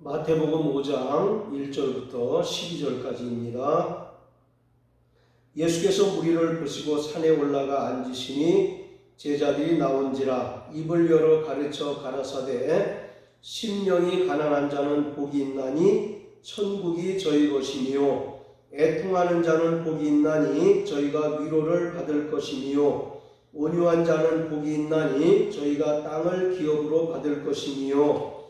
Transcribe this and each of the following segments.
마태복음 5장 1절부터 12절까지입니다. 예수께서 무리를 보시고 산에 올라가 앉으시니 제자들이 나온지라 입을 열어 가르쳐 가라사대 심령이 가난한 자는 복이 있나니 천국이 저희 것이니요 애통하는 자는 복이 있나니 저희가 위로를 받을 것이니요 온유한 자는 복이 있나니 저희가 땅을 기업으로 받을 것이니요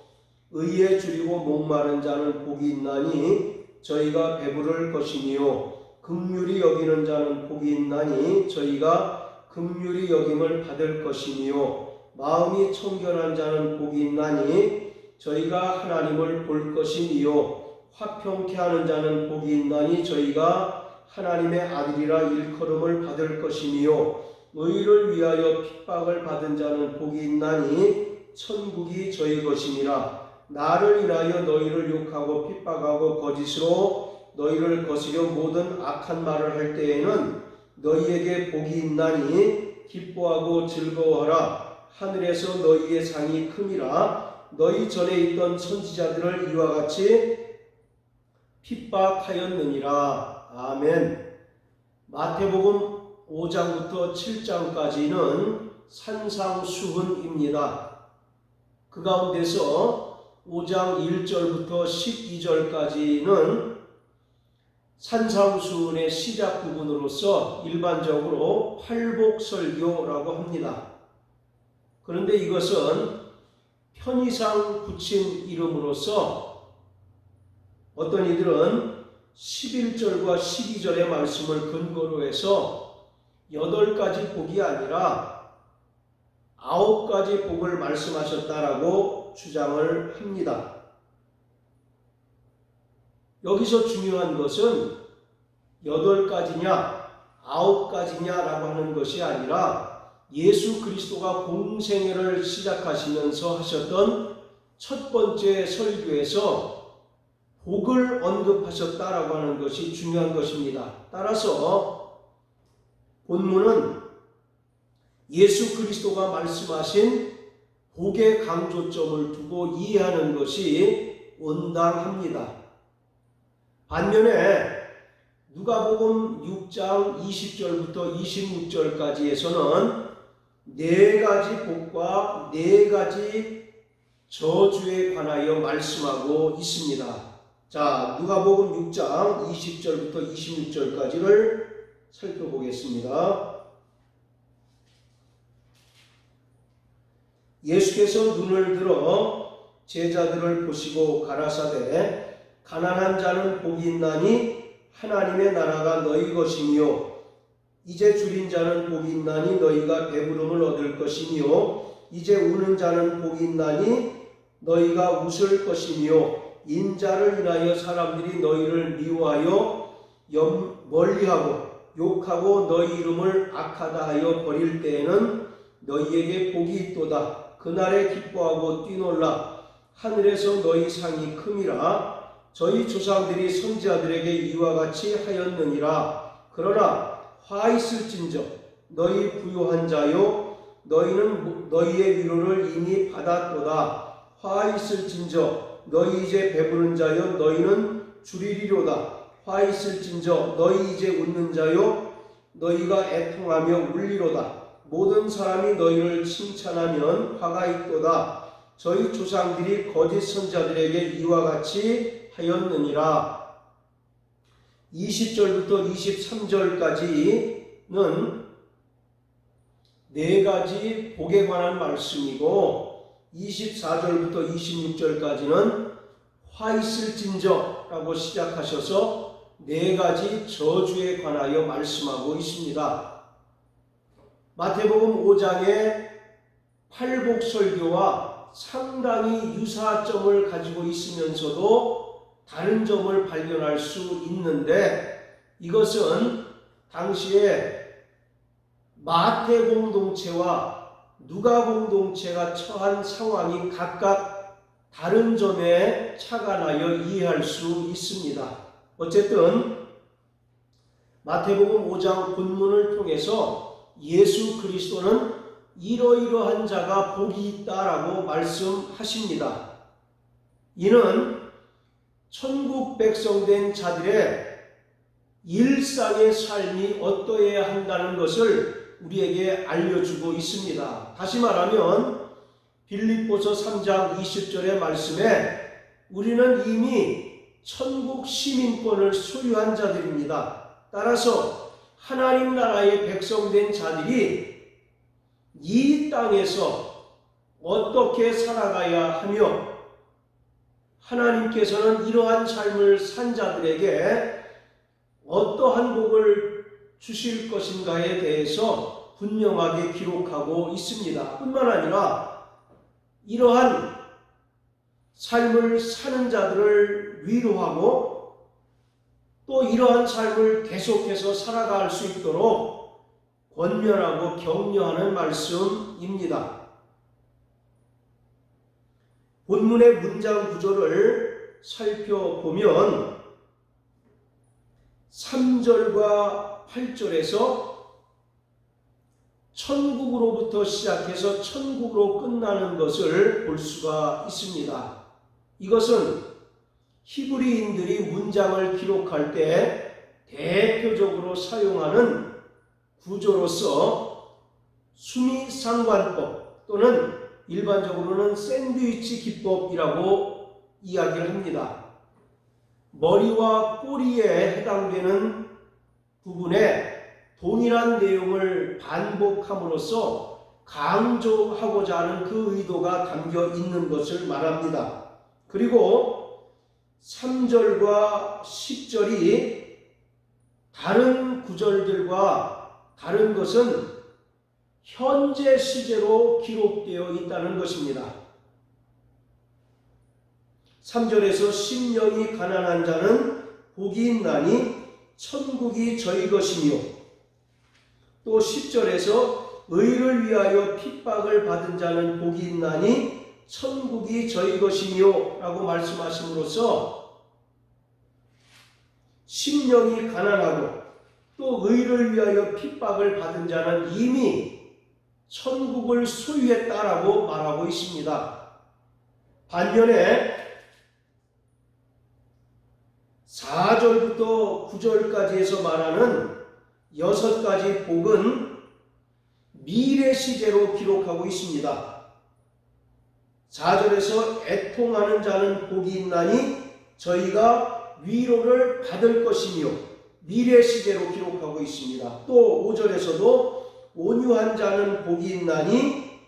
의에 줄이고 목마른 자는 복이 있나니 저희가 배부를 것이니요 긍휼히 여기는 자는 복이 있나니 저희가 긍휼히 여김을 받을 것이니요 마음이 청결한 자는 복이 있나니 저희가 하나님을 볼 것이니요 화평케 하는 자는 복이 있나니 저희가 하나님의 아들이라 일컬음을 받을 것이니요 의를 위하여 핍박을 받은 자는 복이 있나니 천국이 저희 것이니라. 나를 인하여 너희를 욕하고 핍박하고 거짓으로 너희를 거스려 모든 악한 말을 할 때에는 너희에게 복이 있나니 기뻐하고 즐거워하라. 하늘에서 너희의 상이 큼이라. 너희 전에 있던 선지자들을 이와 같이 핍박하였느니라. 아멘. 마태복음 5장부터 7장까지는 산상수훈입니다. 그 가운데서 5장 1절부터 12절까지는 산상수훈의 시작 부분으로서 일반적으로 팔복설교라고 합니다. 그런데 이것은 편의상 붙인 이름으로서 어떤 이들은 11절과 12절의 말씀을 근거로 해서 8가지 복이 아니라 9가지 복을 말씀하셨다라고 주장을 합니다. 여기서 중요한 것은 8가지냐 9가지냐라고 하는 것이 아니라 예수 그리스도가 공생애를 시작하시면서 하셨던 첫 번째 설교에서 복을 언급하셨다라고 하는 것이 중요한 것입니다. 따라서 본문은 예수 그리스도가 말씀하신 복의 강조점을 두고 이해하는 것이 온당합니다. 반면에 누가복음 6장 20절부터 26절까지에서는 4가지 복과 4가지 저주에 관하여 말씀하고 있습니다. 자, 누가복음 6장 20절부터 26절까지를 살펴보겠습니다. 예수께서 눈을 들어 제자들을 보시고 가라사대 가난한 자는 복이 있나니 하나님의 나라가 너희 것이니요 이제 줄인 자는 복이 있나니 너희가 배부름을 얻을 것이니요 이제 우는 자는 복이 있나니 너희가 웃을 것이니요 인자를 인하여 사람들이 너희를 미워하여 멀리하고 욕하고 너희 이름을 악하다 하여 버릴 때에는 너희에게 복이 있도다. 그날에 기뻐하고 뛰놀라. 하늘에서 너희 상이 큼이라. 저희 조상들이 선지자들에게 이와 같이 하였느니라. 그러나 화 있을진저 너희 부요한 자요 너희는 너희의 위로를 이미 받았도다. 화 있을진저 너희 이제 배부른 자요 너희는 줄이리로다. 화 있을진저 너희 이제 웃는 자요 너희가 애통하며 울리로다. 모든 사람이 너희를 칭찬하면 화가 있도다. 저희 조상들이 거짓 선지자들에게 이와 같이 하였느니라. 20절부터 23절까지는 4가지 복에 관한 말씀이고 24절부터 26절까지는 화 있을진저라고 시작하셔서 4가지 저주에 관하여 말씀하고 있습니다. 마태복음 5장의 팔복설교와 상당히 유사점을 가지고 있으면서도 다른 점을 발견할 수 있는데 이것은 당시에 마태 공동체와 누가 공동체가 처한 상황이 각각 다른 점에 착안하여 이해할 수 있습니다. 어쨌든 마태복음 5장 본문을 통해서 예수 그리스도는 이러이러한 자가 복이 있다라고 말씀하십니다. 이는 천국 백성 된 자들의 일상의 삶이 어떠해야 한다는 것을 우리에게 알려주고 있습니다. 다시 말하면 빌립보서 3장 20절의 말씀에 우리는 이미 천국 시민권을 소유한 자들입니다. 따라서 하나님 나라의 백성 된 자들이 이 땅에서 어떻게 살아가야 하며 하나님께서는 이러한 삶을 산 자들에게 어떠한 복을 주실 것인가에 대해서 분명하게 기록하고 있습니다. 뿐만 아니라 이러한 삶을 사는 자들을 위로하고 또 이러한 삶을 계속해서 살아갈 수 있도록 권면하고 격려하는 말씀입니다. 본문의 문장 구조를 살펴보면 3절과 8절에서 천국으로부터 시작해서 천국으로 끝나는 것을 볼 수가 있습니다. 이것은 히브리인들이 문장을 기록할 때 대표적으로 사용하는 구조로서 수미상관법 또는 일반적으로는 샌드위치 기법이라고 이야기를 합니다. 머리와 꼬리에 해당되는 부분에 동일한 내용을 반복함으로써 강조하고자 하는 그 의도가 담겨 있는 것을 말합니다. 그리고 3절과 10절이 다른 구절들과 다른 것은 현재 시제로 기록되어 있다는 것입니다. 3절에서 심령이 가난한 자는 복이 있나니 천국이 저희 것이며, 또 10절에서 의를 위하여 핍박을 받은 자는 복이 있나니 천국이 저희 것이며 라고 말씀하심으로써 심령이 가난하고 또 의를 위하여 핍박을 받은 자는 이미 천국을 소유했다라고 말하고 있습니다. 반면에 4절부터 9절까지 해서 말하는 6가지 복은 미래 시제로 기록하고 있습니다. 4절에서 애통하는 자는 복이 있나니 저희가 위로를 받을 것이며, 미래 시제로 기록하고 있습니다. 또 5절에서도 온유한 자는 복이 있나니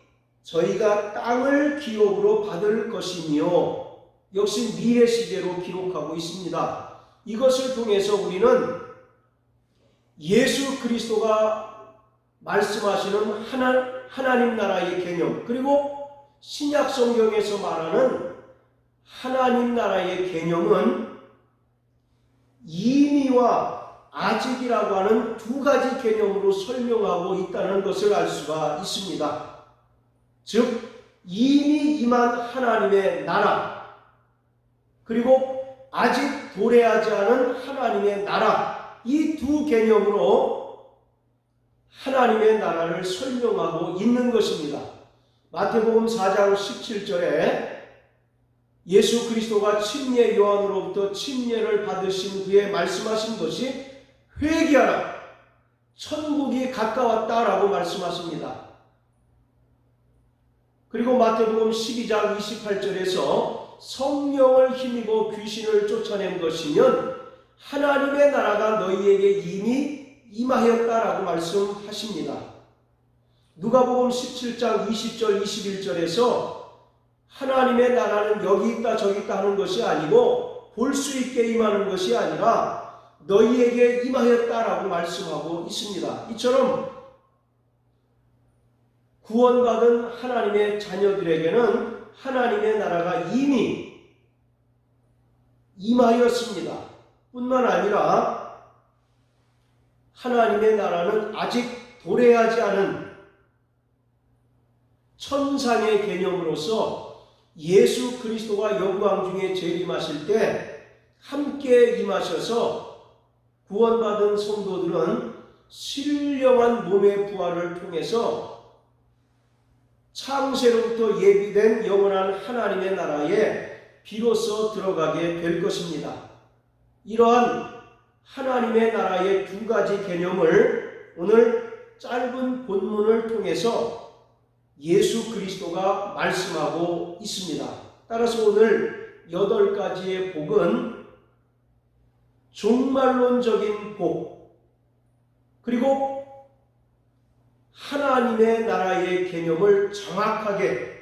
저희가 땅을 기업으로 받을 것이며, 역시 미래 시제로 기록하고 있습니다. 이것을 통해서 우리는 예수 그리스도가 말씀하시는 하나님 나라의 개념, 그리고 신약 성경에서 말하는 하나님 나라의 개념은 이미와 아직이라고 하는 두 가지 개념으로 설명하고 있다는 것을 알 수가 있습니다. 즉 이미 임한 하나님의 나라, 그리고 아직 도래하지 않은 하나님의 나라, 이 두 개념으로 하나님의 나라를 설명하고 있는 것입니다. 마태복음 4장 17절에 예수 그리스도가 침례 요한으로부터 침례를 받으신 후에 말씀하신 것이 회개하라, 천국이 가까웠다라고 말씀하십니다. 그리고 마태복음 12장 28절에서 성령을 힘입어 귀신을 쫓아낸 것이면 하나님의 나라가 너희에게 이미 임하였다라고 말씀하십니다. 누가복음 17장 20절 21절에서 하나님의 나라는 여기 있다 저기 있다 하는 것이 아니고 볼 수 있게 임하는 것이 아니라 너희에게 임하였다라고 말씀하고 있습니다. 이처럼 구원받은 하나님의 자녀들에게는 하나님의 나라가 이미 임하였습니다. 뿐만 아니라 하나님의 나라는 아직 도래하지 않은 천상의 개념으로서 예수 그리스도가 영광 중에 재림하실 때 함께 임하셔서 구원받은 성도들은 신령한 몸의 부활을 통해서 창세로부터 예비된 영원한 하나님의 나라에 비로소 들어가게 될 것입니다. 이러한 하나님의 나라의 두 가지 개념을 오늘 짧은 본문을 통해서 예수 그리스도가 말씀하고 있습니다. 따라서 오늘 8가지의 복은 종말론적인 복, 그리고 하나님의 나라의 개념을 정확하게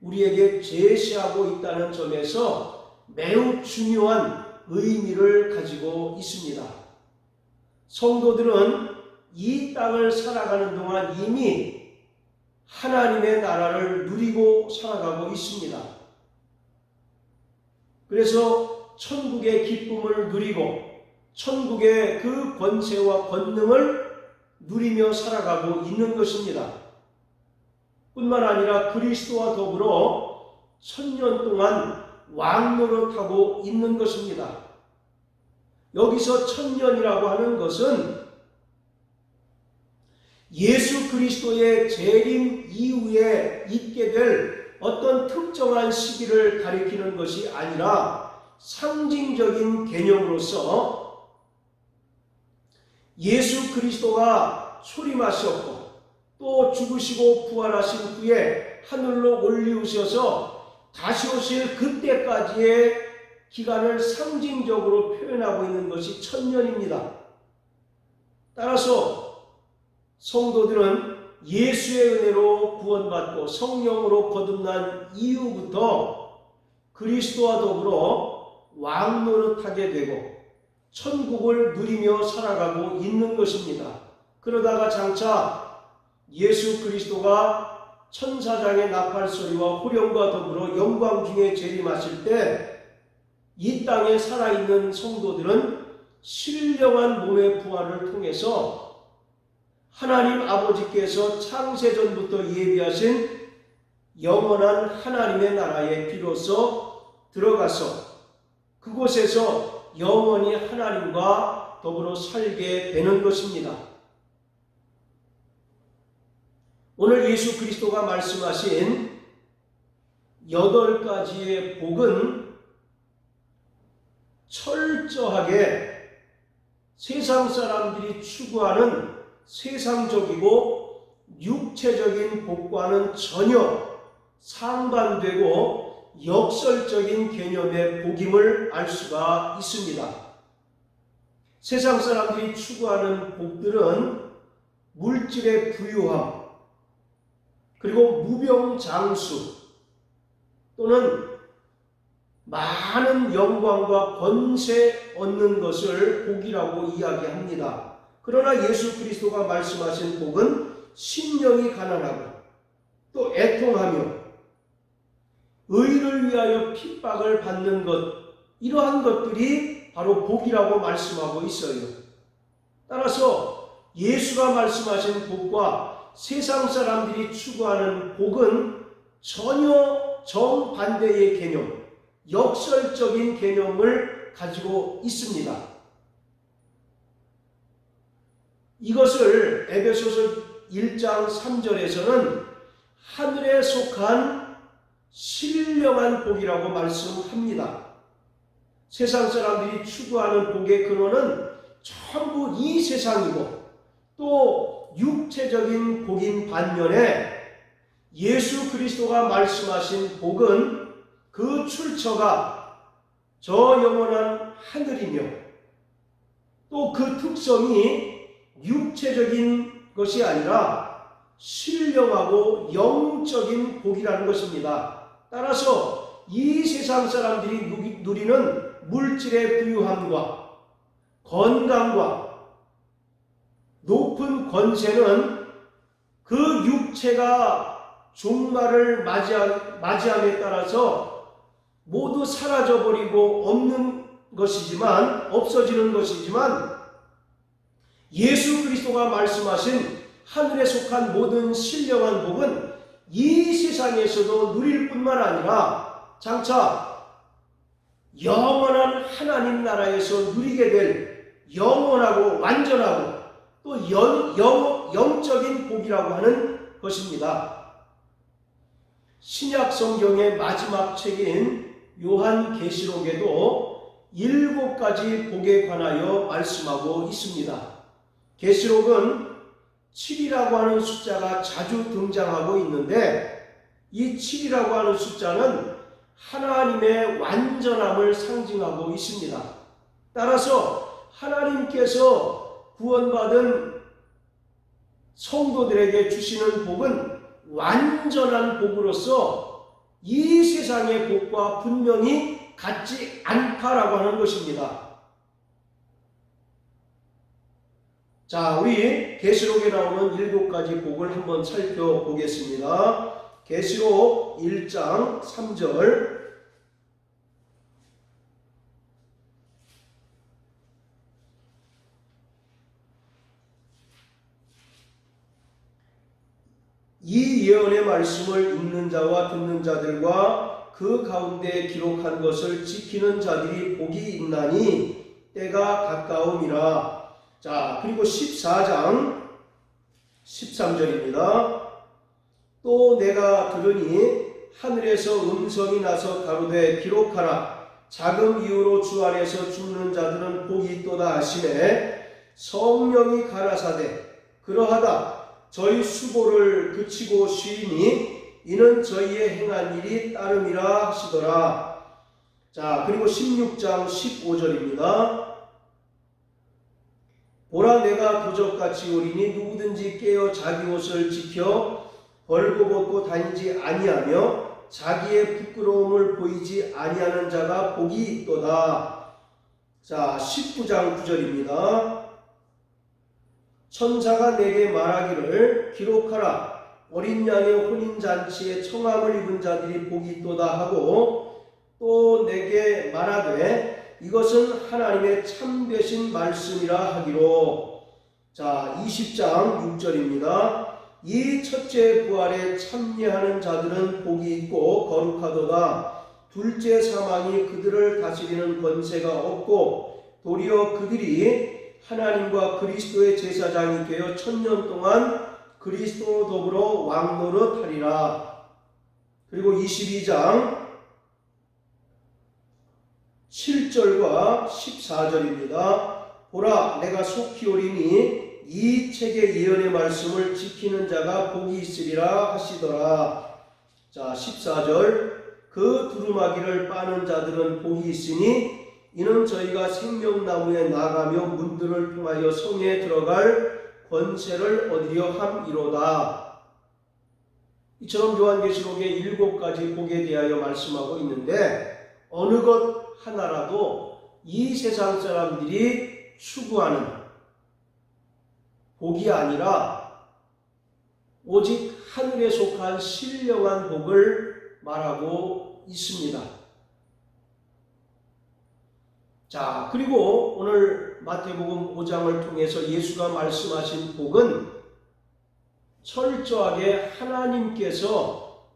우리에게 제시하고 있다는 점에서 매우 중요한 의미를 가지고 있습니다. 성도들은 이 땅을 살아가는 동안 이미 하나님의 나라를 누리고 살아가고 있습니다. 그래서 천국의 기쁨을 누리고 천국의 그 권세와 권능을 누리며 살아가고 있는 것입니다. 뿐만 아니라 그리스도와 더불어 1000년 동안 왕노릇하고 있는 것입니다. 여기서 1000년이라고 하는 것은 예수 그리스도의 재림 이후에 있게 될 어떤 특정한 시기를 가리키는 것이 아니라 상징적인 개념으로서 예수 그리스도가 소림하셨고 또 죽으시고 부활하신 후에 하늘로 올리우셔서 다시 오실 그때까지의 기간을 상징적으로 표현하고 있는 것이 1000년입니다. 따라서 성도들은 예수의 은혜로 구원받고 성령으로 거듭난 이후부터 그리스도와 더불어 왕노릇하게 되고 천국을 누리며 살아가고 있는 것입니다. 그러다가 장차 예수 그리스도가 천사장의 나팔소리와 호령과 더불어 영광 중에 재림하실 때 이 땅에 살아있는 성도들은 신령한 몸의 부활을 통해서 하나님 아버지께서 창세전부터 예비하신 영원한 하나님의 나라에 비로소 들어가서 그곳에서 영원히 하나님과 더불어 살게 되는 것입니다. 오늘 예수 그리스도가 말씀하신 8가지의 복은 철저하게 세상 사람들이 추구하는 세상적이고 육체적인 복과는 전혀 상반되고 역설적인 개념의 복임을 알 수가 있습니다. 세상 사람들이 추구하는 복들은 물질의 부유함, 그리고 무병장수 또는 많은 영광과 권세 얻는 것을 복이라고 이야기합니다. 그러나 예수 그리스도가 말씀하신 복은 심령이 가난하고 또 애통하며 의를 위하여 핍박을 받는 것, 이러한 것들이 바로 복이라고 말씀하고 있어요. 따라서 예수가 말씀하신 복과 세상 사람들이 추구하는 복은 전혀 정반대의 개념, 역설적인 개념을 가지고 있습니다. 이것을 에베소서 1장 3절에서는 하늘에 속한 신령한 복이라고 말씀합니다. 세상 사람들이 추구하는 복의 근원은 전부 이 세상이고 또 육체적인 복인 반면에 예수 그리스도가 말씀하신 복은 그 출처가 저 영원한 하늘이며 또 그 특성이 육체적인 것이 아니라 신령하고 영적인 복이라는 것입니다. 따라서 이 세상 사람들이 누리는 물질의 부유함과 건강과 높은 권세는 그 육체가 종말을 맞이함에 따라서 모두 사라져버리고 없어지는 것이지만 예수 그리스도가 말씀하신 하늘에 속한 모든 신령한 복은 이 세상에서도 누릴 뿐만 아니라 장차 영원한 하나님 나라에서 누리게 될 영원하고 완전하고 또 영적인 복이라고 하는 것입니다. 신약 성경의 마지막 책인 요한계시록에도 7가지 복에 관하여 말씀하고 있습니다. 계시록은 7이라고 하는 숫자가 자주 등장하고 있는데 이 7이라고 하는 숫자는 하나님의 완전함을 상징하고 있습니다. 따라서 하나님께서 구원받은 성도들에게 주시는 복은 완전한 복으로서 이 세상의 복과 분명히 같지 않다라고 하는 것입니다. 자, 우리 계시록에 나오는 7가지 복을 한번 살펴보겠습니다. 계시록 1장 3절. 이 예언의 말씀을 읽는 자와 듣는 자들과 그 가운데 기록한 것을 지키는 자들이 복이 있나니 때가 가까움이라. 자, 그리고 14장 13절입니다. 또 내가 들으니 하늘에서 음성이 나서 가로되 기록하라. 작은 이유로 주 안에서 죽는 자들은 복이 있도다 하시매 성령이 가라사대 그러하다. 저희 수고를 그치고 쉬니 이는 저희의 행한 일이 따름이라 하시더라. 자, 그리고 16장 15절입니다. 보라 내가 도적같이 오리니 누구든지 깨어 자기 옷을 지켜 벌거벗고 다니지 아니하며 자기의 부끄러움을 보이지 아니하는 자가 복이 있도다. 자, 19장 9절입니다. 천사가 내게 말하기를 기록하라. 어린 양의 혼인잔치에 청함을 입은 자들이 복이 있도다 하고 또 내게 말하되 이것은 하나님의 참되신 말씀이라 하기로. 자, 20장 6절입니다. 이 첫째 부활에 참여하는 자들은 복이 있고 거룩하도다. 둘째 사망이 그들을 다스리는 권세가 없고 도리어 그들이 하나님과 그리스도의 제사장이 되어 1000년 동안 그리스도 더불어 왕노릇하리라. 그리고 22장 7절과 14절입니다. 보라 내가 속히 오리니 이 책의 예언의 말씀을 지키는 자가 복이 있으리라 하시더라. 자, 14절 그 두루마기를 빠는 자들은 복이 있으니 이는 저희가 생명나무에 나가며 문들을 통하여 성에 들어갈 권세를 얻으려 함이로다. 이처럼 요한계시록의 7가지 복에 대하여 말씀하고 있는데 어느 것 하나라도 이 세상 사람들이 추구하는 복이 아니라 오직 하늘에 속한 신령한 복을 말하고 있습니다. 자, 그리고 오늘 마태복음 5장을 통해서 예수가 말씀하신 복은 철저하게 하나님께서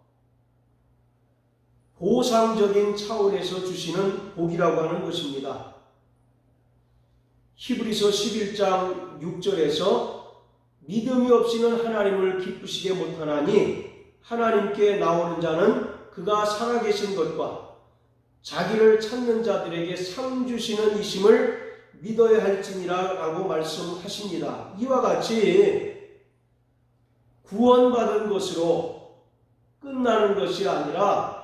보상적인 차원에서 주시는 복이라고 하는 것입니다. 히브리서 11장 6절에서 믿음이 없이는 하나님을 기쁘시게 못하나니 하나님께 나오는 자는 그가 살아계신 것과 자기를 찾는 자들에게 상 주시는 이심을 믿어야 할지니라 라고 말씀하십니다. 이와 같이 구원받은 것으로 끝나는 것이 아니라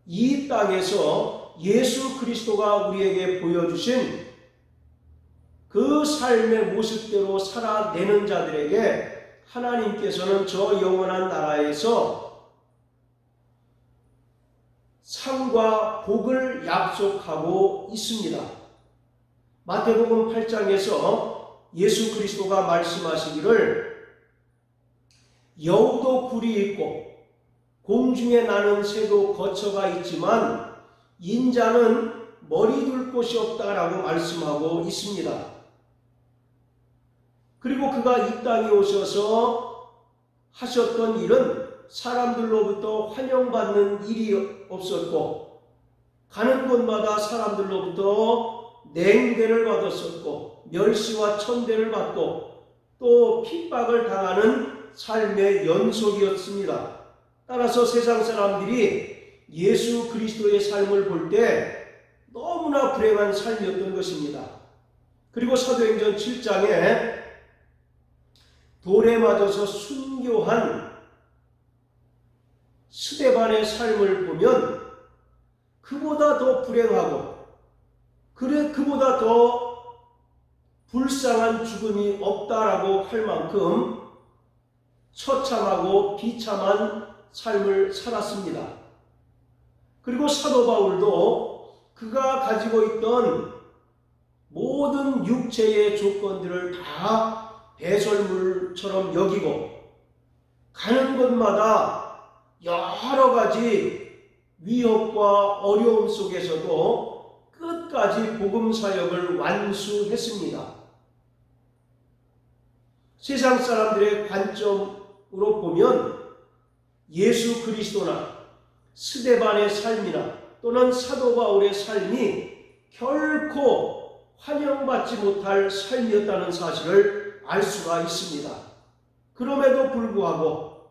이 땅에서 예수 그리스도가 우리에게 보여주신 그 삶의 모습대로 살아내는 자들에게 하나님께서는 저 영원한 나라에서 상과 복을 약속하고 있습니다. 마태복음 8장에서 예수 그리스도가 말씀하시기를 여우도 굴이 있고 공중에 나는 새도 거처가 있지만 인자는 머리 둘 곳이 없다라고 말씀하고 있습니다. 그리고 그가 이 땅에 오셔서 하셨던 일은 사람들로부터 환영받는 일이 없었고 가는 곳마다 사람들로부터 냉대를 받았었고 멸시와 천대를 받고 또 핍박을 당하는 삶의 연속이었습니다. 따라서 세상 사람들이 예수 그리스도의 삶을 볼 때 너무나 불행한 삶이었던 것입니다. 그리고 사도행전 7장에 돌에 맞아서 순교한 스데반의 삶을 보면 그보다 더 불행하고 그보다 더 불쌍한 죽음이 없다라고 할 만큼 처참하고 비참한 삶을 살았습니다. 그리고 사도 바울도 그가 가지고 있던 모든 육체의 조건들을 다 배설물처럼 여기고 가는 곳마다 여러 가지 위협과 어려움 속에서도 끝까지 복음 사역을 완수했습니다. 세상 사람들의 관점으로 보면 예수 그리스도나 스데반의 삶이나 또는 사도 바울의 삶이 결코 환영받지 못할 삶이었다는 사실을 알 수가 있습니다. 그럼에도 불구하고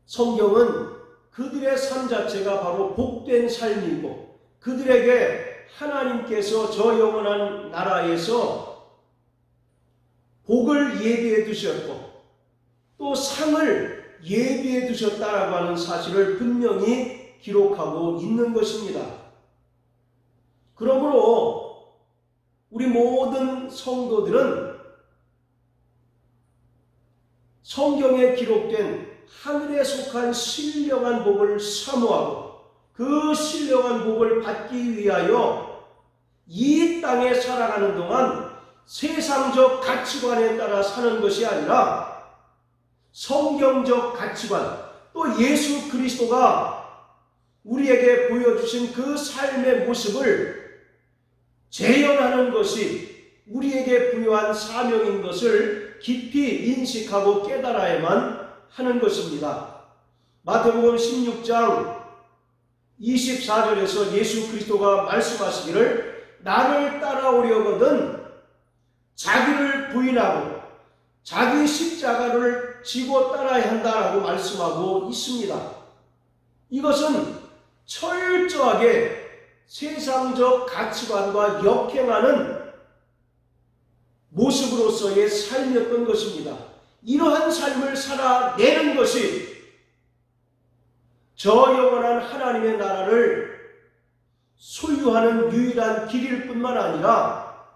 성경은 그들의 삶 자체가 바로 복된 삶이고 그들에게 하나님께서 저 영원한 나라에서 복을 예비해 두셨고 또 상을 예비해 두셨다라고 하는 사실을 분명히 기록하고 있는 것입니다. 그러므로 우리 모든 성도들은 성경에 기록된 하늘에 속한 신령한 복을 사모하고 그 신령한 복을 받기 위하여 이 땅에 살아가는 동안 세상적 가치관에 따라 사는 것이 아니라 성경적 가치관, 또 예수 그리스도가 우리에게 보여주신 그 삶의 모습을 재현하는 것이 우리에게 부여한 사명인 것을 깊이 인식하고 깨달아야만 하는 것입니다. 마태복음 16장 24절에서 예수 그리스도가 말씀하시기를 나를 따라오려거든 자기를 부인하고 자기 십자가를 지고 따라야 한다라고 말씀하고 있습니다. 이것은 철저하게 세상적 가치관과 역행하는 모습으로서의 삶이었던 것입니다. 이러한 삶을 살아내는 것이 저 영원한 하나님의 나라를 소유하는 유일한 길일 뿐만 아니라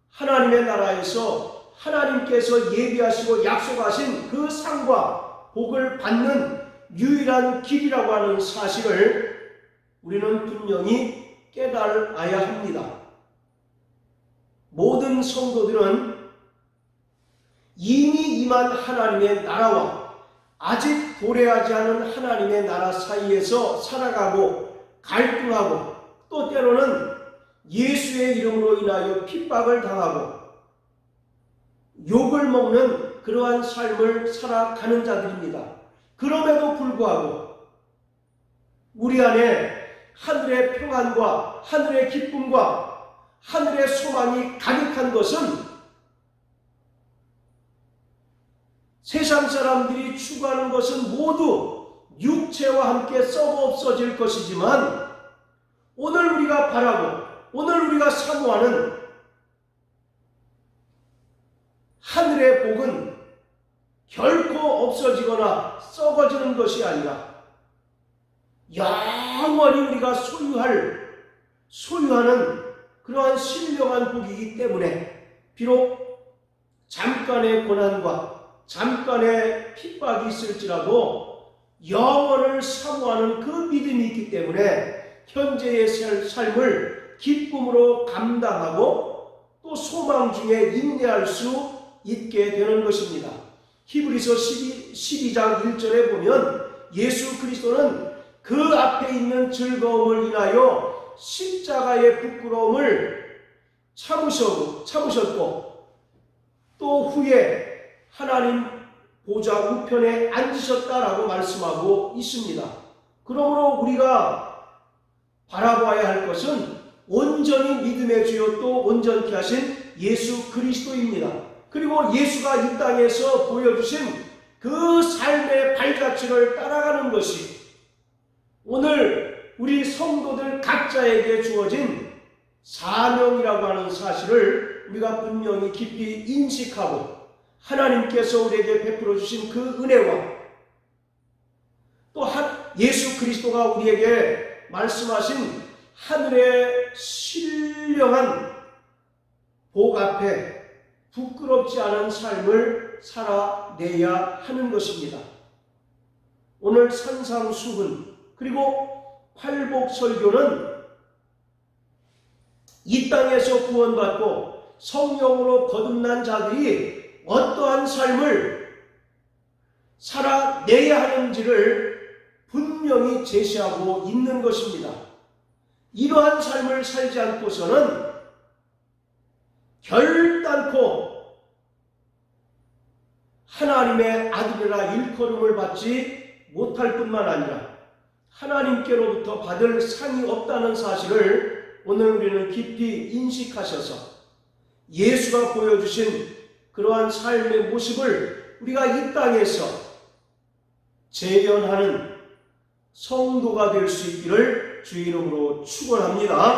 하나님의 나라에서 하나님께서 예비하시고 약속하신 그 상과 복을 받는 유일한 길이라고 하는 사실을 우리는 분명히 깨달아야 합니다. 모든 성도들은 이미 임한 하나님의 나라와 아직 도래하지 않은 하나님의 나라 사이에서 살아가고 갈등하고 또 때로는 예수의 이름으로 인하여 핍박을 당하고 욕을 먹는 그러한 삶을 살아가는 자들입니다. 그럼에도 불구하고 우리 안에 하늘의 평안과 하늘의 기쁨과 하늘의 소망이 가득한 것은 세상 사람들이 추구하는 것은 모두 육체와 함께 썩어 없어질 것이지만 오늘 우리가 바라고 오늘 우리가 사모하는 하늘의 복은 결코 없어지거나 썩어지는 것이 아니라 영원히 우리가 소유하는 그러한 신령한 복이기 때문에 비록 잠깐의 고난과 잠깐의 핍박이 있을지라도 영원을 사모하는 그 믿음이 있기 때문에 현재의 삶을 기쁨으로 감당하고 또 소망 중에 인내할 수 있게 되는 것입니다. 히브리서 12장 1절에 보면 예수 그리스도는 그 앞에 있는 즐거움을 인하여 십자가의 부끄러움을 참으셨고 또 후에 하나님 보좌 우편에 앉으셨다라고 말씀하고 있습니다. 그러므로 우리가 바라봐야 할 것은 온전히 믿음의 주요 또 온전케 하신 예수 그리스도입니다. 그리고 예수가 이 땅에서 보여주신 그 삶의 발자취를 따라가는 것이 오늘 우리 성도들 각자에게 주어진 사명이라고 하는 사실을 우리가 분명히 깊이 인식하고 하나님께서 우리에게 베풀어 주신 그 은혜와 또 예수 그리스도가 우리에게 말씀하신 하늘의 신령한 복 앞에 부끄럽지 않은 삶을 살아내야 하는 것입니다. 오늘 산상수훈 그리고 팔복설교는 이 땅에서 구원받고 성령으로 거듭난 자들이 어떠한 삶을 살아내야 하는지를 분명히 제시하고 있는 것입니다. 이러한 삶을 살지 않고서는 결단코 하나님의 아들이라 일컬음을 받지 못할 뿐만 아니라 하나님께로부터 받을 상이 없다는 사실을 오늘 우리는 깊이 인식하셔서 예수가 보여주신 그러한 삶의 모습을 우리가 이 땅에서 재현하는 성도가 될 수 있기를 주의 이름으로 축원합니다.